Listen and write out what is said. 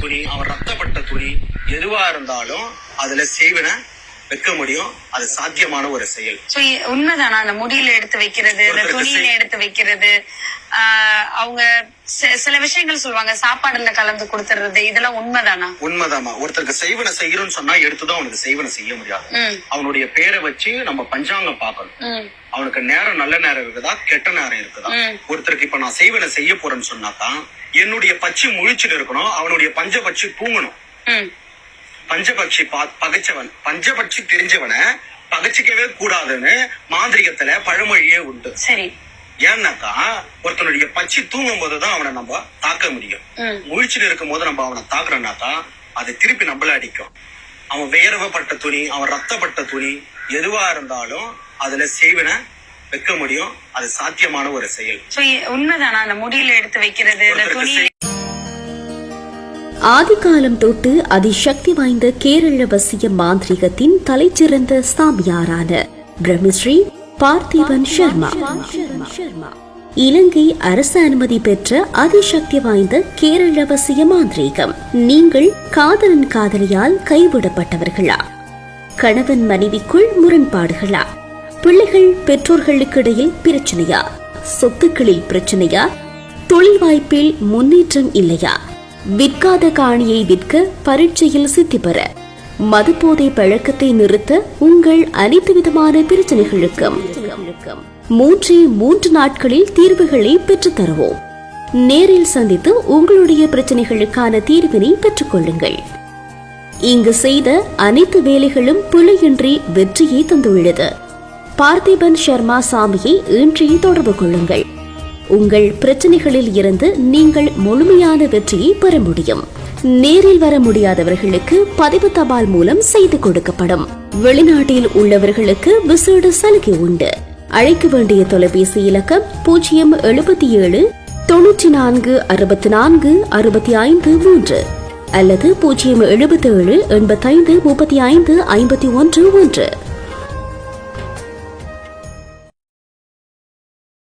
துணி, அவன் ரத்தப்பட்ட துணி எதுவா இருந்தாலும் அதுல செய்வன வைக்க முடியும். அது சாத்தியமான ஒரு செயல். உண்மைதானா? அந்த முடியில எடுத்து வைக்கிறது, இந்த துணியில எடுத்து வைக்கிறது, அவங்க சில விஷயங்கள் சொல்லுவாங்க, சாப்பாடுல கலந்து கொடுத்துறது, இதெல்லாம் உண்மைதானா? உண்மைதாமா. ஒருத்தருக்கு செய்வன செய்யணும்னு சொன்னா எடுத்துதான் அவனுக்கு செய்வன செய்ய முடியாது. அவனுடைய பேரை வச்சு நம்ம பஞ்சாங்கம் பார்க்கணும். அவனுக்கு நேரம் நல்ல நேரம் இருக்குதா, கெட்ட நேரம் இருக்குதா. ஒருத்தருக்கு இப்ப நான் செய்வன செய்ய போறேன்னு சொன்னாதான் என்னுடைய பட்சி முழிச்சுட்டு இருக்கணும், அவனுடைய பஞ்ச பட்சி தூங்கணும். பஞ்சபட்சி பகைச்சவன், பஞ்சபட்சி தெரிஞ்சவனை பகைச்சிக்கவே கூடாதுன்னு மாந்திரிகத்துல பழமொழியே உண்டு. சரி. ஏன்னாக்கா ஒருத்தனுடைய பச்சி தூங்கும் போதுதான் அவனை நம்ம தாக்க முடியும். முழிச்சுட்டு இருக்கும் போது நம்ம அவனை தாக்குறோம்னாக்கா அது திருப்பி நம்மள அடிக்கும். அவன் வேர்வப்பட்ட துணி, அவன் ரத்தப்பட்ட துணி எதுவா இருந்தாலும் அதுல செய்வன வைக்க முடியும். அது சாத்தியமான ஒரு செயல். உண்மைதானா? அந்த முடியில எடுத்து வைக்கிறது, ஆதிகாலம் தொட்டு அதிசக்தி வாய்ந்த கேரள வசிய மாந்திரிகத்தின் தலைச்சிறந்த சாமியாரான பிரம்மஸ்ரீ பார்த்திபன் சர்மா இலங்கை அரசு அனுமதி பெற்ற அதிசக்தி வாய்ந்த கேரள வசிய மாந்திரீகம். நீங்கள் காதலன் காதலியால் கைவிடப்பட்டவர்களா? கணவன் மனைவிக்குள் முரண்பாடுகளா? பிள்ளைகள் பெற்றோர்களுக்கு இடையில் பிரச்சனையா? சொத்துக்களில் பிரச்சனையா? தொழில் வாய்ப்பில் முன்னேற்றம் இல்லையா? விற்காத காணியை விற்க, பரீட்சையில் சித்தி பெற, மதுபோதை பழக்கத்தை நிறுத்த, உங்கள் அனைத்து விதமான பிரச்சனைகளுக்கும் 3 நாட்களில் தீர்வுகளை பெற்றுத் தருவோம். நேரில் சந்தித்து உங்களுடைய பிரச்சனைகளுக்கான தீர்வினை பெற்றுக் கொள்ளுங்கள். இங்கு செய்த அனைத்து வேலைகளும் பிழையின்றி வெற்றியை தந்துள்ளது. பார்த்திபன் சர்மா சாமியை இன்றே தொடர்பு கொள்ளுங்கள். உங்கள் பிரச்சனைகளில் இருந்து நீங்கள் முழுமையான வெற்றியை பெற முடியும். நேரில் வர முடியாதவர்களுக்கு பதிவு தபால் மூலம் செய்து கொடுக்கப்படும். வெளிநாட்டில் உள்ளவர்களுக்கு விசேட சலுகை உண்டு. அழைக்க வேண்டிய தொலைபேசி இலக்கம் 077 94 64 65 3 அல்லது 077 85 35 51 1.